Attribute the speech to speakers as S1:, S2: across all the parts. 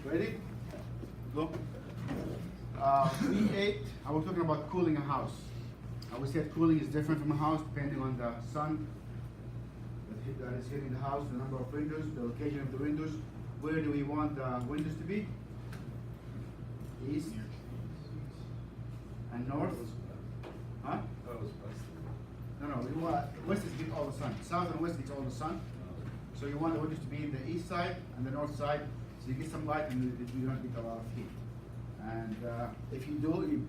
S1: Ready? Go. Week 8, I was talking about cooling a house. We said cooling is different from a house depending on the sun that is hitting the house, the number of windows, the location of the windows. Where do we want the windows to be? East and north? Huh? No, we want west is get all the sun. South and west gets all the sun. So you want the windows to be in the east side and the north side, so you get some light and you don't get a lot of heat. And if you do, you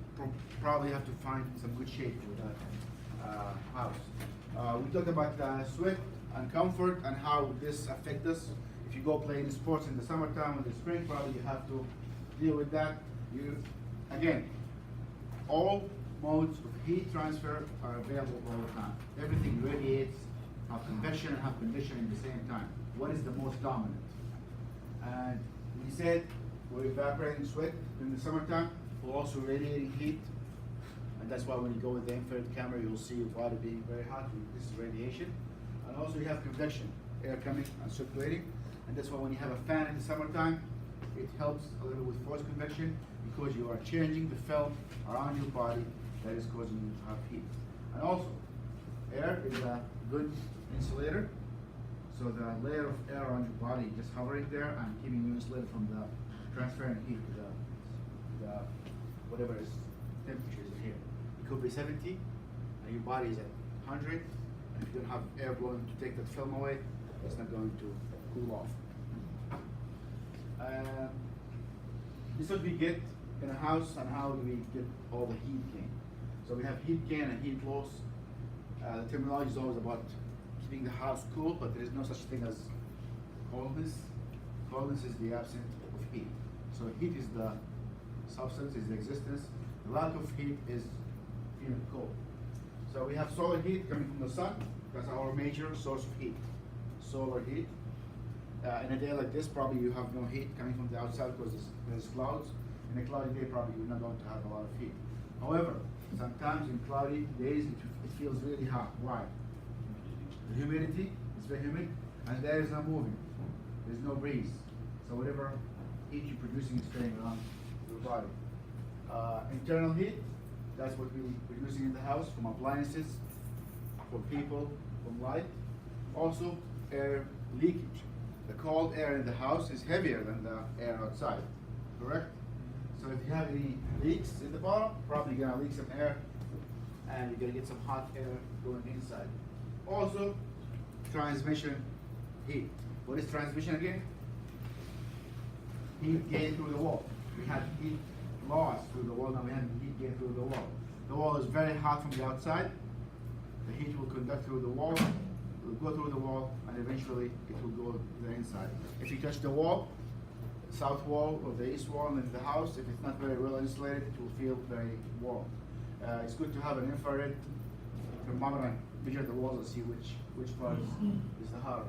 S1: probably have to find some good shade for that house. We talked about sweat and comfort and how this affects us. If you go playing sports in the summertime or the spring, probably you have to deal with that. Again, all modes of heat transfer are available all the time. Everything radiates, have convection and have condition at the same time. What is the most dominant? And we said we're evaporating sweat during the summertime. We're also radiating heat. And that's why when you go with the infrared camera, you'll see water being very hot. This is radiation. And also you have convection, air coming and circulating. And that's why when you have a fan in the summertime, it helps a little with forced convection because you are changing the film around your body that is causing you to have heat. And also, air is a good insulator. So the layer of air on your body just hovering there and keeping you insulated from the transferring heat to the whatever is temperature is here. It could be 70 and your body is at 100. And if you don't have air blowing to take that film away, it's not going to cool off. This is what we get in a house and how do we get all the heat gain. So we have heat gain and heat loss. The terminology is always about keeping the house cool, but there is no such thing as coldness. Coldness is the absence of heat. So heat is the substance, is the existence. The lack of heat is feeling cold. So we have solar heat coming from the sun. That's our major source of heat. Solar heat. In a day like this, probably you have no heat coming from the outside because there's clouds. In a cloudy day, probably you're not going to have a lot of heat. However, sometimes in cloudy days, it feels really hot. Why? The humidity is very humid, and the air is not moving. There's no breeze. So whatever heat you're producing is staying around your body. Internal heat, that's what we're producing in the house from appliances, from people, from light. Also, air leakage. The cold air in the house is heavier than the air outside, correct? So if you have any leaks in the bottom, probably you're gonna leak some air and you're gonna get some hot air going inside. Also, transmission heat. What is transmission again? Heat gain through the wall. We had heat loss through the wall, now we have heat gain through the wall. The wall is very hot from the outside. The heat will conduct through the wall, it will go through the wall, and eventually it will go to the inside. If you touch the wall, the south wall or the east wall in the house, if it's not very well insulated, it will feel very warm. It's good to have an infrared thermometer and measure the walls and see which part is the hotter.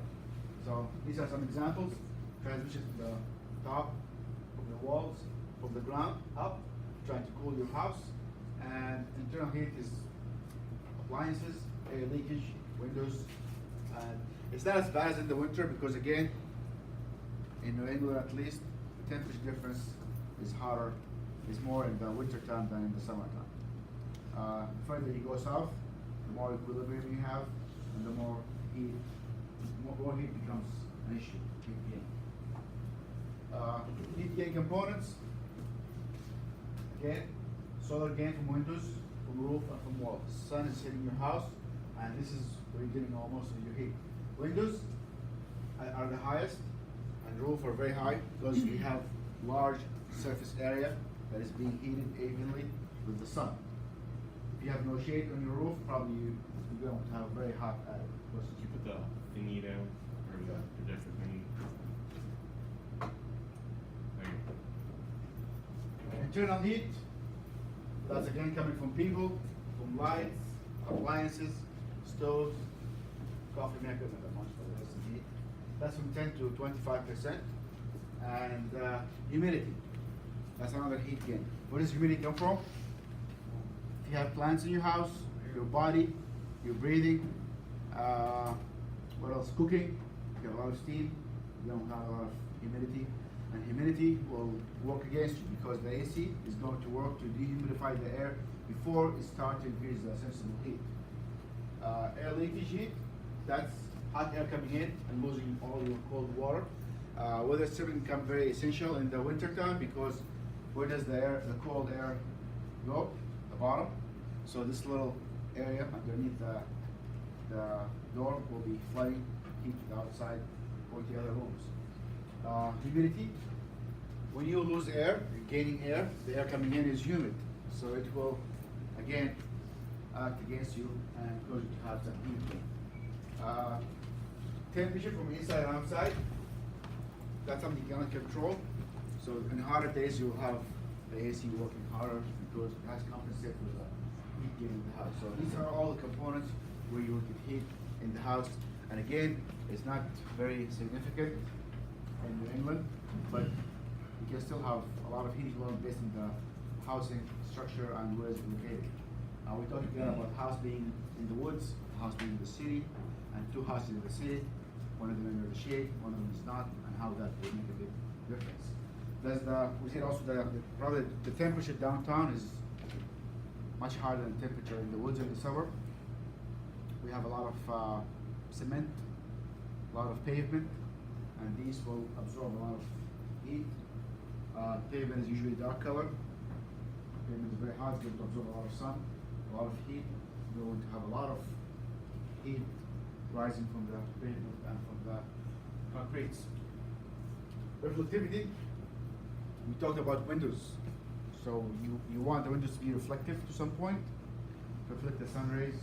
S1: So these are some examples. Transmission from the top of the walls, from the ground up, trying to cool your house. And internal heat is appliances, air leakage, windows. And it's not as bad as in the winter because again, in New England at least, the temperature difference is hotter, is more in the winter time than in the summertime. The further you go south, the more equilibrium you have, and the more heat becomes an issue. Heat gain components. Again, solar gain from windows, from roof, and from walls. The sun is hitting your house, and this is where you're getting almost of your heat. Windows are the highest, and roof are very high because we have large surface area that is being heated evenly with the sun. If you have no shade on your roof, probably you're going to have very hot air.
S2: Did you put the thingy down, or the projector thingy?
S1: Internal heat, that's again coming from people, from lights, appliances, stoves, coffee maker, not that much, but there's some heat. That's from 10 to 25%. And humidity, that's another heat gain. Where does humidity come from? If you have plants in your house, your body, your breathing, what else? Cooking, you have a lot of steam, you don't have a lot of humidity. and humidity will work against you because the AC is going to work to dehumidify the air before it starts to increase the sensible heat. Air leakage heat, that's hot air coming in and losing all your cold water. Weather stripping become very essential in the winter time because where does the cold air go? The bottom. So this little area underneath the door will be flooding heat to the outside or to the other rooms. Humidity. When you lose air, you're gaining air, the air coming in is humid. So it will, again, act against you and cause you to have some heat gain. Temperature from inside and outside, that's something you cannot control. So in hotter days, you'll have the AC working harder because it has to compensate for the heat gain in the house. So these are all the components where you will get heat in the house. And again, it's not very significant in New England, but you can still have a lot of heat load based on the housing structure and where it's located. We talked again about the house being in the woods, the house being in the city, and two houses in the city, one of them under the shade, one of them is not, and how that would make a big difference. We said also that probably the temperature downtown is much higher than the temperature in the woods in the suburb. We have a lot of cement, a lot of pavement, and these will absorb a lot of heat. Pavement is usually dark color. Pavement is very hot, it's going to absorb a lot of sun, a lot of heat. We're going to have a lot of heat rising from the pavement and from the concretes. Reflectivity, we talked about windows. So you want the windows to be reflective to some point, to reflect the sun rays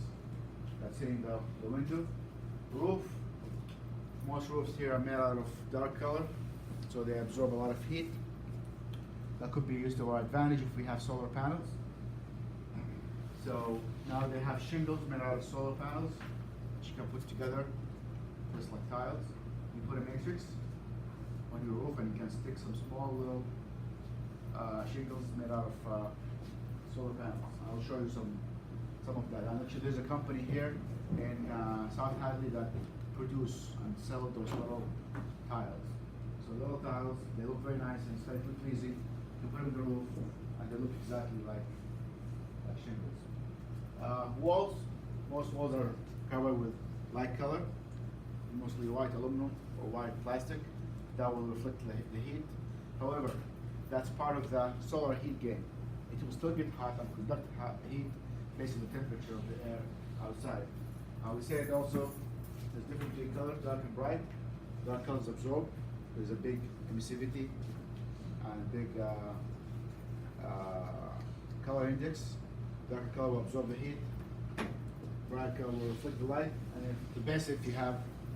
S1: that's hitting the window. Roof, most roofs here are made out of dark color, so they absorb a lot of heat. That could be used to our advantage if we have solar panels. So now they have shingles made out of solar panels, which you can put together just like tiles. You put a matrix on your roof and you can stick some small little shingles made out of solar panels. I'll show you some of that. And actually there's a company here in South Hadley that produce and sell those little tiles. So little tiles, they look very nice and aesthetically pleasing. You put them on the roof and they look exactly like shingles. Walls, most walls are covered with light color, mostly white aluminum or white plastic. That will reflect the heat. However, that's part of the solar heat gain. It will still get hot and conduct heat based on the temperature of the air outside. We said also there's different between colors, dark and bright. Dark colors absorb. There's a big emissivity and a big color index. Darker color will absorb the heat. Bright color will reflect the light. And then the best if you have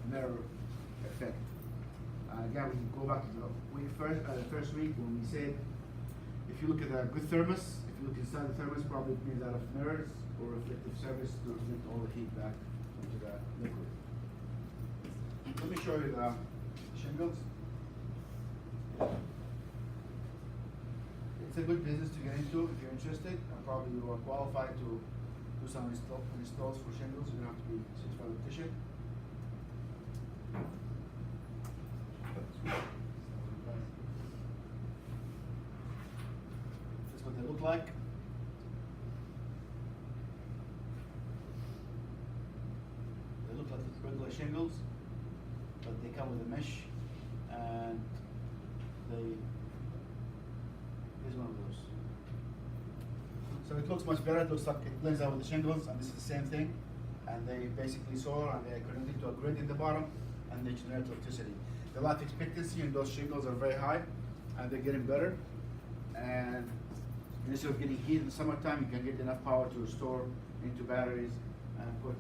S1: mirror effect. Again, we can go back to the first week when we said if you look at a good thermos, if you look inside the thermos, probably it means out of mirrors or reflective surface to reflect all the heat back into the liquid. Let me show you the shingles. It's a good business to get into if you're interested, and probably you are qualified to do some installs for shingles. You don't have to be a certified electrician. That's what they look like. They look like regular shingles, but they come with a mesh, and here's one of those. So it looks much better. It looks like it blends out with the shingles, and this is the same thing. And they basically solar, and they are connected to a grid in the bottom, and they generate electricity. The life expectancy in those shingles are very high, and they're getting better. And instead of getting heat in the summertime, you can get enough power to store into batteries and put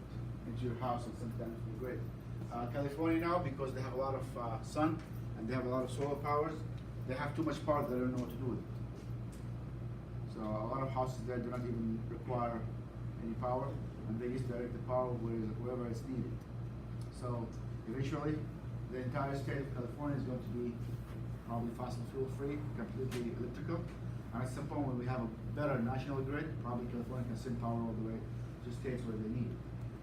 S1: into your house and sometimes the grid. California now, because they have a lot of sun and they have a lot of solar powers, they have too much power that they don't know what to do with it. So a lot of houses there do not even require any power, and they just direct the power wherever it's needed. So eventually, the entire state of California is going to be probably fossil fuel free, completely electrical. And at some point when we have a better national grid, probably California can send power all the way to states where they need it.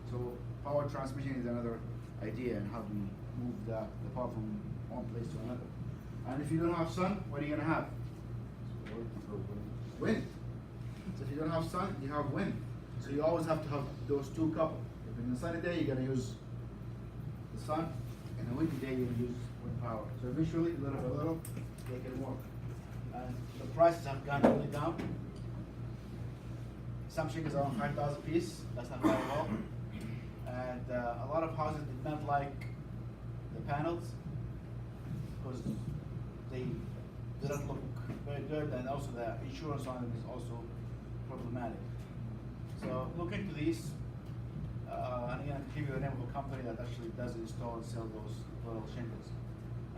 S1: So power transmission is another idea and how we move the power from one place to another. And if you don't have sun, what are you gonna have? Wind. So if you don't have sun, you have wind. So you always have to have those two coupled. If in the sunny day, you're gonna use the sun, and the windy day, you're gonna use wind power. So eventually, little by little, they can work. And the prices have gone really down. Some shingles are on 5,000 piece. That's not bad at all. And a lot of houses did not like the panels because they didn't look very good, and also the insurance on them is also problematic. So look into these. And again, I'll give you the name of a company that actually does install and sell those little shingles.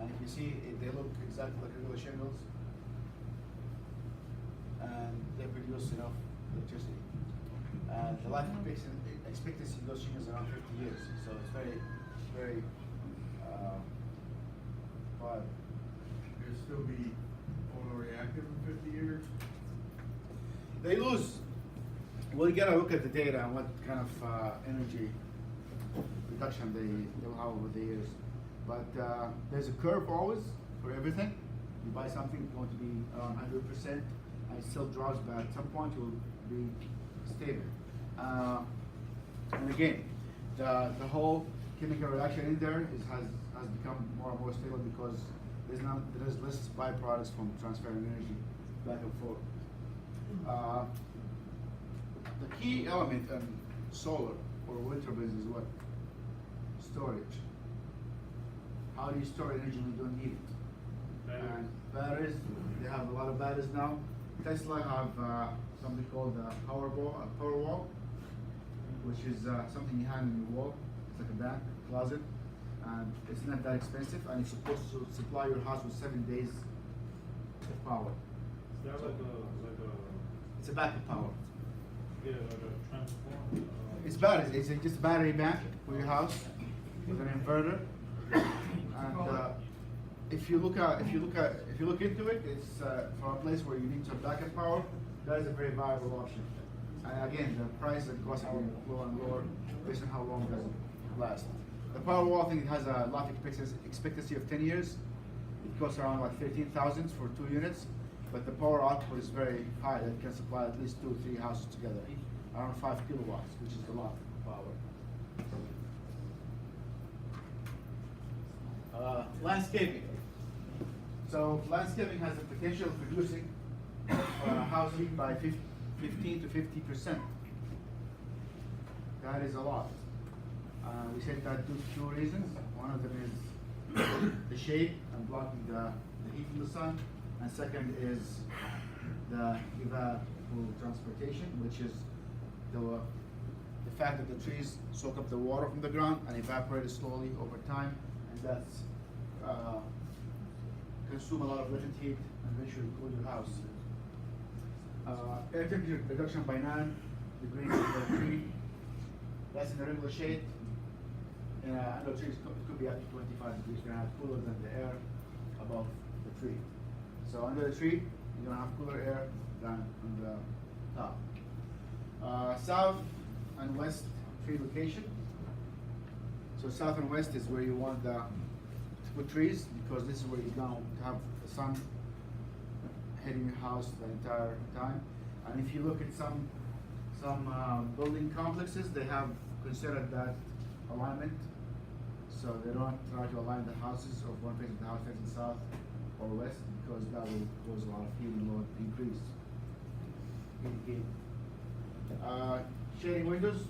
S1: And if you see, they look exactly like regular shingles, and they produce enough electricity. And the life expectancy of those shingles is around 50 years, so it's very, very viable.
S3: It'll still be photoreactive in 50 years?
S1: They lose. Well, you gotta look at the data and what kind of energy reduction they will have over the years. But there's a curve always for everything. You buy something, it's going to be around 100%, and it still drops, but at some point it will be stable. And again, the whole chemical reaction in there has become more and more stable because there's less byproducts from transferring energy back and forth. The key element in solar or wind turbines is what? Storage. How do you store energy when you don't need it? And batteries, they have a lot of batteries now. Tesla have something called a power wall, which is something you hang in the wall. It's like a bank, closet, and it's not that expensive, and it's supposed to supply your house with 7 days of power.
S4: Is that like a
S1: It's a backup power.
S4: yeah, like a transformer?
S1: It's batteries. It's just a battery bank for your house with an inverter. And if you look into it, it's for a place where you need some backup power. That is a very viable option. And again, the price and cost are lower and lower based on how long does it last. The power wall, I think it has a life expectancy of 10 years. It costs around like 13,000 for 2 units, but the power output is very high. That can supply at least 2 or 3 houses together, around 5 kilowatts, which is a lot of power. Landscaping. So landscaping has the potential of reducing house heat by 15 to 50%. That is a lot. We said that due to 2 reasons. One of them is the shade and blocking the heat from the sun, and second is the evaporative transportation, which is the fact that the trees soak up the water from the ground and evaporate it slowly over time, and that's consume a lot of latent heat and eventually cool your house. Air temperature reduction by 9 degrees per tree. That's in the regular shade. Under trees could be up to 25 degrees. You're gonna have cooler than the air above the tree. So under the tree, you're gonna have cooler air than on the top. South and west tree location. So south and west is where you want to put trees, because this is where you're going to have the sun hitting your house the entire time. And if you look at some building complexes, they have considered that alignment. So they don't try to align the houses of one face of the house facing south or west, because that will cause a lot of heating load increase. Shading windows.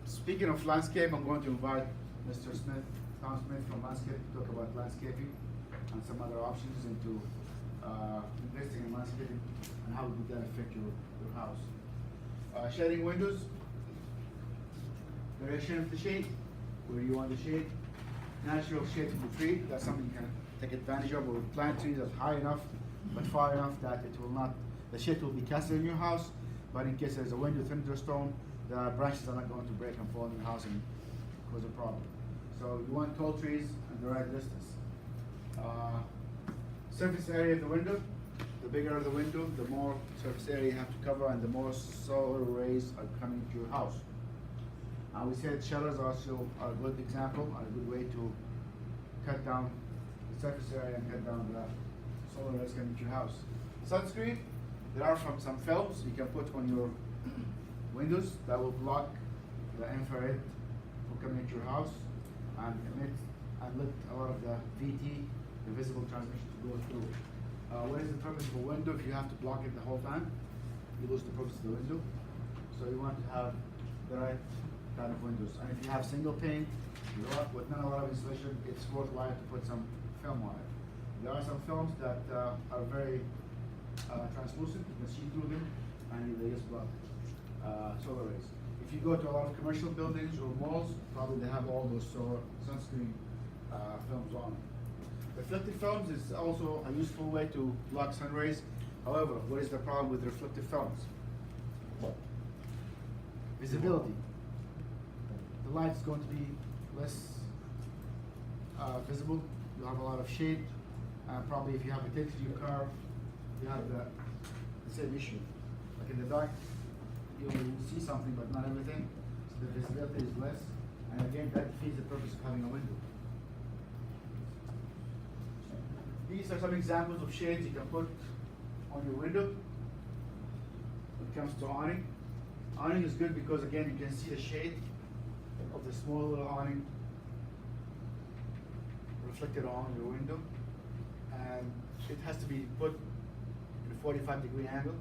S1: Speaking of landscape, I'm going to invite Mr. Smith, Tom Smith from Landscape, to talk about landscaping and some other options into investing in landscaping and how would that affect your house. Shading windows. Direction of the shade, where you want the shade. Natural shade from the tree, that's something you can take advantage of, or plant trees that's high enough but far enough that it will not, the shade will be casted in your house, but in case there's a wind or thunderstorm, the branches are not going to break and fall in your house and cause a problem. So you want tall trees and the right distance. Surface area of the window. The bigger the window, the more surface area you have to cover and the more solar rays are coming to your house. We said shutters also are a good example and a good way to cut down surface area and cut down the solar rays coming to your house. Sunscreen, there are some films you can put on your windows that will block the infrared from coming into your house and emit and let a lot of the VT, the visible transmission, to go through. What is the purpose of a window? If you have to block it the whole time, you lose the purpose of the window. So you want to have the right kind of windows. And if you have single pane, with not a lot of insulation, it's worthwhile to put some film on it. There are some films that are very translucent, you can see through them, and they just block solar rays. If you go to a lot of commercial buildings or malls, probably they have all those solar sunscreen films on them. Reflective films is also a useful way to block sun rays. However, what is the problem with reflective films? Visibility. The light is going to be less visible. You have a lot of shade. Probably if you have a tint to your car, you have the same issue. Like in the dark, you will see something but not everything. So the visibility is less. And again, that defeats the purpose of having a window. These are some examples of shades you can put on your window. When it comes to awning, awning is good because again you can see the shade of the small little awning reflected on your window, and it has to be put in a 45-degree angle.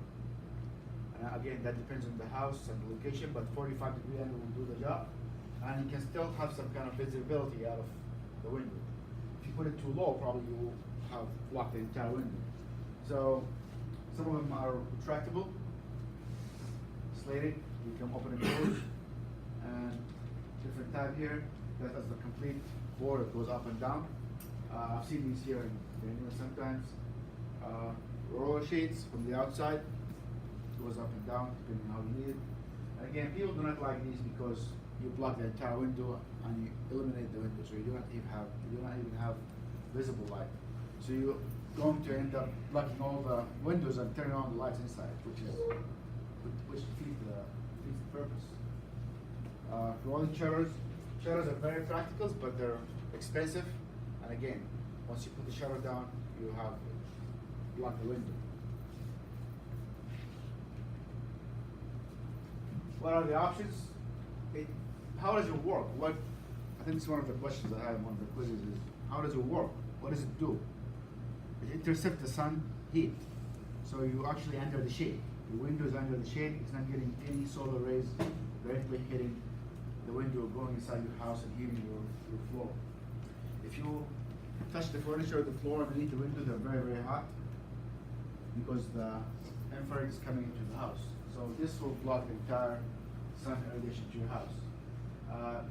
S1: And again, that depends on the house and the location, but 45-degree angle will do the job, and you can still have some kind of visibility out of the window. If you put it too low, probably you will have blocked the entire window. So some of them are retractable, slated, you can open and close, and different type here that has the complete board that goes up and down. I've seen these here in England sometimes. Roller shades from the outside, goes up and down depending on how you need it. And again, people do not like these because you block the entire window and you eliminate the window, so you do not even have visible light. So you're going to end up blocking all the windows and turning on the lights inside, which defeats the purpose. Rolling shutters are very practical, but they're expensive. And again, once you put the shutter down, you have blocked the window. What are the options? How does it work? I think it's one of the questions I have in one of the quizzes is, how does it work? What does it do? It intercepts the sun heat. So you actually under the shade. The window is under the shade. It's not getting any solar rays directly hitting the window, going inside your house and heating your floor. If you touch the furniture or the floor underneath the window, they're very, very hot because the infrared is coming into the house. So this will block the entire sun irradiation to your house.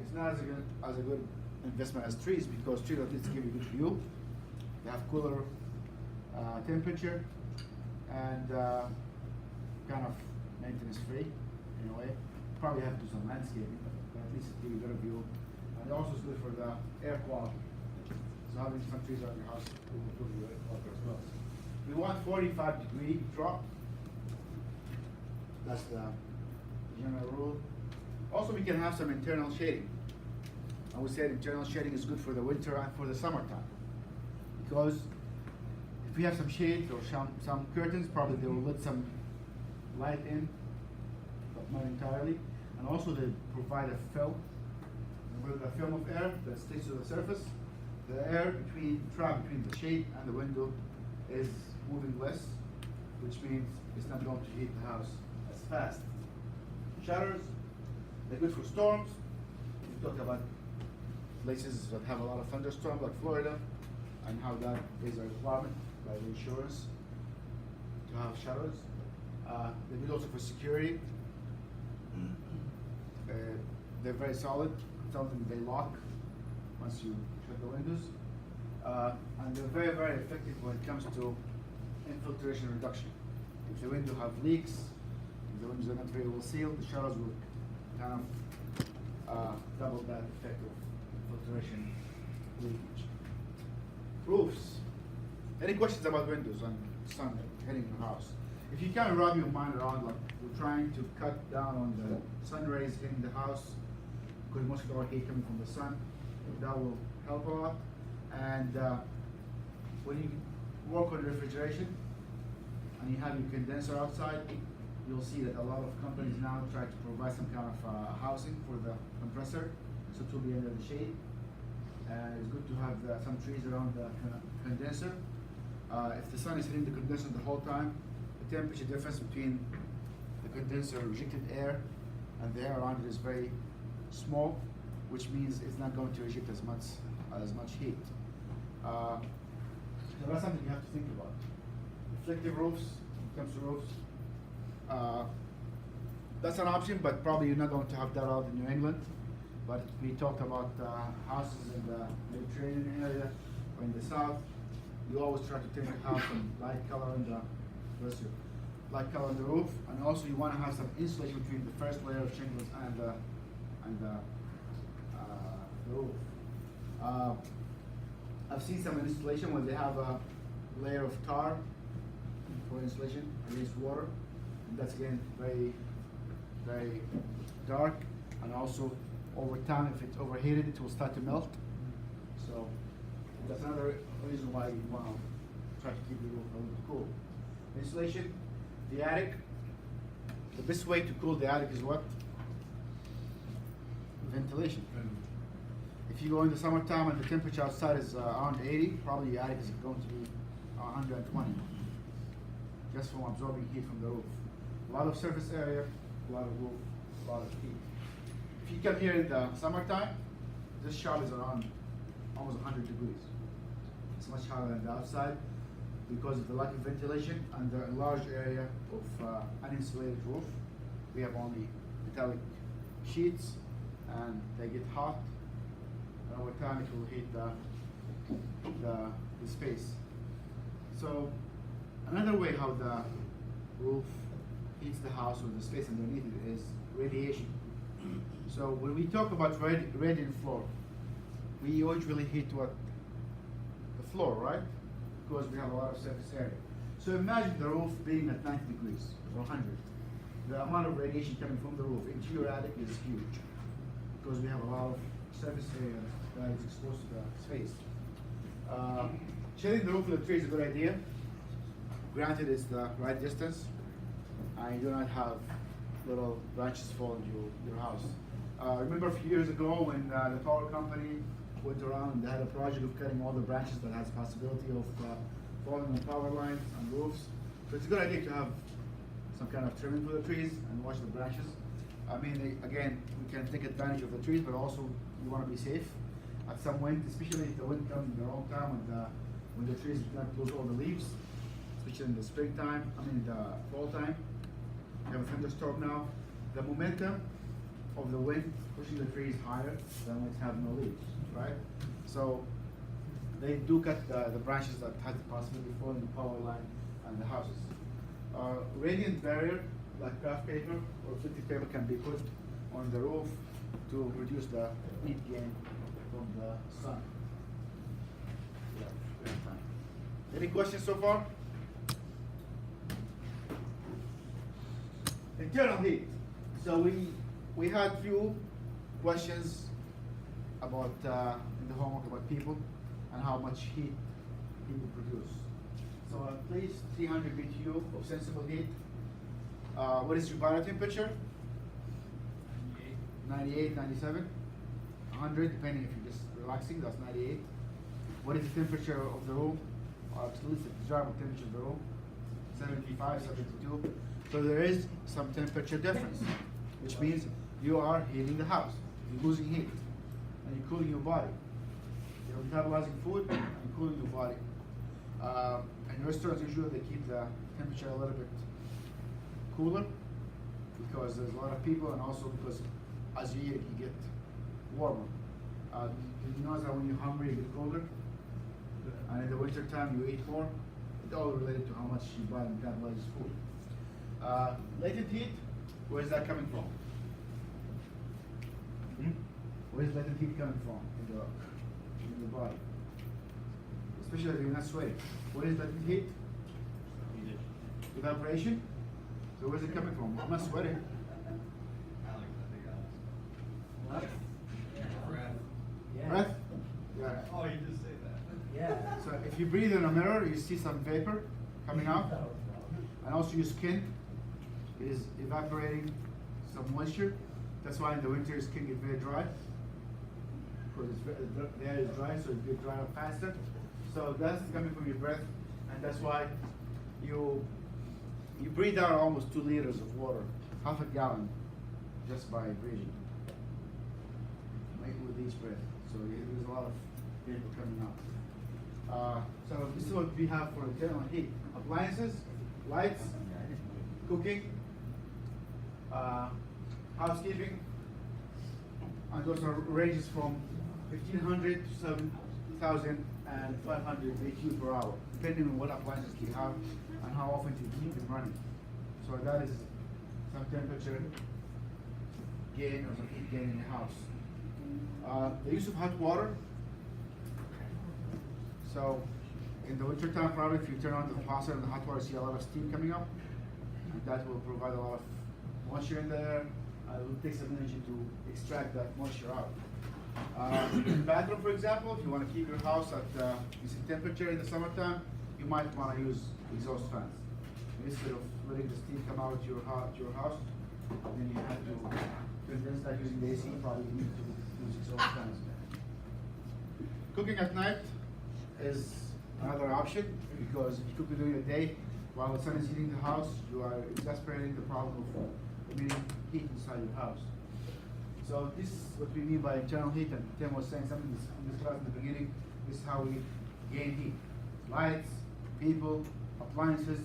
S1: It's not as a good investment as trees because trees at least give you good view. They have cooler temperature and kind of maintenance free in a way. Probably have to do some landscaping, but at least give you a better view. And it also is good for the air quality. So having some trees around your house will improve your air quality as well. We want 45-degree drop. That's the general rule. Also, we can have some internal shading. I would say internal shading is good for the winter and for the summertime. Because if we have some shade or some curtains, probably they will let some light in, but not entirely. And also they provide a film. With a film of air that sticks to the surface, the air trapped between the shade and the window is moving less, which means it's not going to heat the house as fast. Shutters, they're good for storms. We talked about places that have a lot of thunderstorms like Florida and how that is a requirement by the insurance to have shutters. They're good also for security. They're very solid. Some of them they lock once you shut the windows. And they're very, very effective when it comes to infiltration reduction. If the window have leaks, if the windows are not very well sealed, the shutters will kind of double that effect of infiltration leakage. Roofs. Any questions about windows and sun hitting the house? If you kind of wrap your mind around, like we're trying to cut down on the sun rays hitting the house, because most of our heat coming from the sun, that will help a lot. And when you work on refrigeration and you have your condenser outside, you'll see that a lot of companies now try to provide some kind of housing for the compressor, so it will be under the shade. It's good to have some trees around the condenser. If the sun is hitting the condenser the whole time, the temperature difference between the condenser rejected air and the air around it is very small, which means it's not going to reject as much heat. So that's something you have to think about. Reflective roofs, when it comes to roofs, that's an option, but probably you're not going to have that out in New England. But we talked about houses in the Mediterranean area or in the south. You always try to tend to have some light color in the light color on the roof, and also you want to have some insulation between the first layer of shingles and the roof. I've seen some installation where they have a layer of tar for insulation against water, and that's again very, very dark, and also over time, if it's overheated, it will start to melt. So that's another reason why you want to try to keep the roof a little cool. Insulation, the attic. The best way to cool the attic is what? Ventilation. If you go in the summertime and the temperature outside is around 80, probably your attic is going to be 120, just from absorbing heat from the roof. A lot of surface area, a lot of roof, a lot of heat. If you come here in the summertime, this shop is around almost 100 degrees. It's much higher than the outside because of the lack of ventilation and the large area of uninsulated roof. We have only metallic sheets, and they get hot. And over time, it will heat the space. So another way how the roof heats the house or the space underneath it is radiation. So when we talk about radiant floor, we usually heat what? The floor, right? Because we have a lot of surface area. So imagine the roof being at 90 degrees or 100. The amount of radiation coming from the roof into your attic is huge because we have a lot of surface area that is exposed to the space. Shading the roof with a tree is a good idea. Granted, it's the right distance, and you do not have little branches fall into your house. Remember a few years ago when the power company went around and they had a project of cutting all the branches that has possibility of falling on power lines and roofs. So it's a good idea to have some kind of trimming for the trees and watch the branches. I mean, again, we can take advantage of the trees, but also you want to be safe at some wind, especially if the wind comes in the wrong time when the trees do not lose all the leaves, especially in the springtime, the fall time. We have a thunderstorm now. The momentum of the wind pushing the trees higher than when it have no leaves, right? So they do cut the branches that has the possibility of falling the power line and the houses. Radiant barrier, like craft paper or filtered paper, can be put on the roof to reduce the heat gain from the sun. Any questions so far? Internal heat. So we had few questions about in the homework about people and how much heat people produce. So at least 300 BTU of sensible heat. What is your body temperature? 98, 97, 100, depending if you're just relaxing, that's 98. What is the temperature of the room? Or at least the desirable temperature of the room? 75, 72. So there is some temperature difference, which means you are heating the house. You're losing heat, and you're cooling your body. You're metabolizing food and cooling your body. In restaurants, usually they keep the temperature a little bit cooler because there's a lot of people, and also because as you eat it, you get warmer. You notice that when you're hungry, you get colder, and in the winter time, you eat more. It's all related to how much your body metabolizes food. Latent heat, where is that coming from? Where is latent heat coming from in the body? Especially if you're not sweating. Where is latent heat? Evaporation. So where's it coming from? I'm not sweating. What?
S5: Breath.
S1: Breath? Yeah.
S5: Oh, you just say that.
S1: Yeah. So if if you breathe in a mirror, you see some vapor coming out, and also your skin is evaporating some moisture. That's why in the winter your skin gets very dry, because the air is dry, so it gets dry up faster. So that's coming from your breath, and that's why you breathe out almost 2 liters of water, half a gallon, just by breathing. With each breath, so there's a lot of vapor coming out. So this is what we have for internal heat: appliances, lights, cooking, housekeeping, and those are ranges from 1,500 to 7,500 BTU per hour, depending on what appliances you have and how often you keep them running. So that is some temperature gain or some heat gain in your house. The use of hot water. So in the winter time, probably if you turn on the faucet and the hot water, you see a lot of steam coming up, and that will provide a lot of moisture in there. It will take some energy to extract that moisture out. In the bathroom, for example, if you want to keep your house at decent temperature in the summertime, you might want to use exhaust fans. Instead of letting the steam come out your house, then you have to condense that using the AC, probably you need to use exhaust fans. Cooking at night is another option, because if you cook during the day while the sun is heating the house, you are exacerbating the problem of emitting heat inside your house. So this is what we mean by internal heat, and Tim was saying something in this class in the beginning. This is how we gain heat: lights, people, appliances.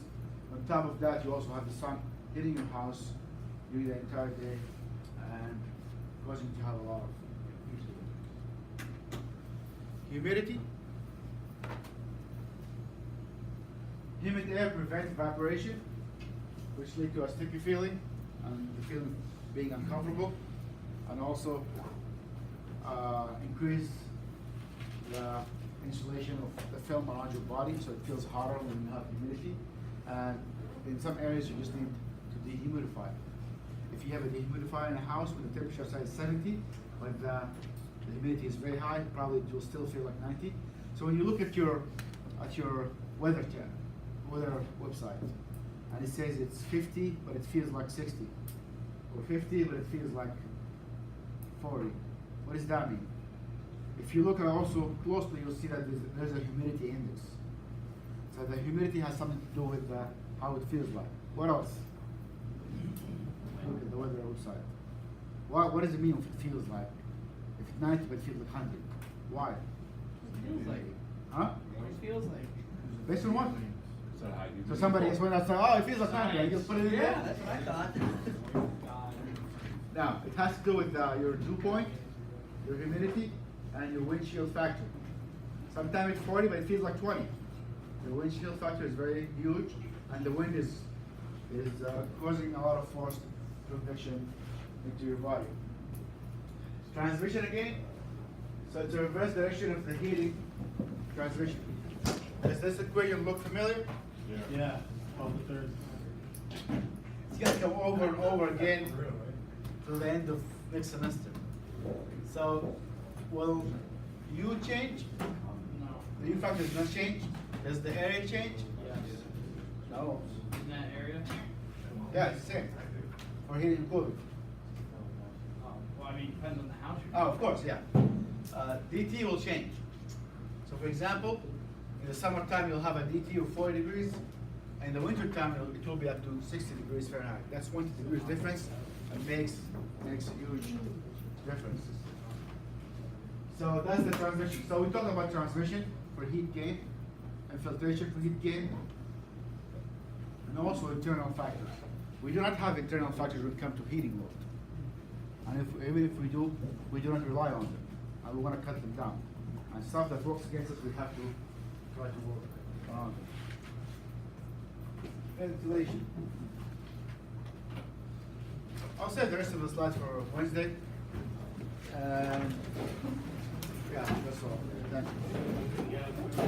S1: On top of that, you also have the sun hitting your house during the entire day and causing you to have a lot of heat. Humidity. Humid air prevents evaporation, which leads to a sticky feeling and the feeling being uncomfortable, and also increase the insulation of the film around your body, so it feels hotter when you have humidity. And in some areas, you just need to dehumidify. If you have a dehumidifier in a house with the temperature outside is 70, but the humidity is very high, probably it will still feel like 90. So when you look at your weather website, and it says it's 50, but it feels like 60, or 50, but it feels like 40. What does that mean? If you look at also closely, you'll see that there's a humidity index. So the humidity has something to do with how it feels like. What else? Look at the weather website. What does it mean if it feels like? If it's 90 but it feels like 100. Why?
S5: It feels like.
S1: Huh?
S5: It feels like.
S1: Based on what?
S2: So
S1: So somebody is when I say, oh, it feels like 90, I just put it in there?
S5: Yeah, that's what I thought.
S1: Now, it has to do with your dew point, your humidity, and your wind chill factor. Sometimes it's 40, but it feels like 20. The wind chill factor is very huge, and the wind is causing a lot of forced convection into your body. Transmission again. So it's a reverse direction of the heating transmission. Does this equation look familiar?
S4: Yeah, on the third.
S1: It's going to come over and over again till the end of next semester. So, will U change?
S5: No.
S1: The U factor does not change. Does the area change?
S5: Yes.
S1: No.
S5: In that area?
S1: Yeah, it's the same. For heating and cooling.
S5: Well, I mean, depends on the house you're
S1: Oh, of course, yeah. DT will change. So, for example, in the summertime you'll have a DT of 40 degrees. In the winter time it will be up to 60 degrees Fahrenheit. That's 20 degrees difference, and makes a huge difference. So that's the transmission. So we talked about transmission for heat gain, and filtration for heat gain, and also internal factors. We do not have internal factors when it comes to heating load. And even if we do not rely on them, and we want to cut them down. And stuff that works against us, we have to try to work around it. Ventilation. I'll save the rest of the slides for Wednesday. And yeah, that's all. Thank you.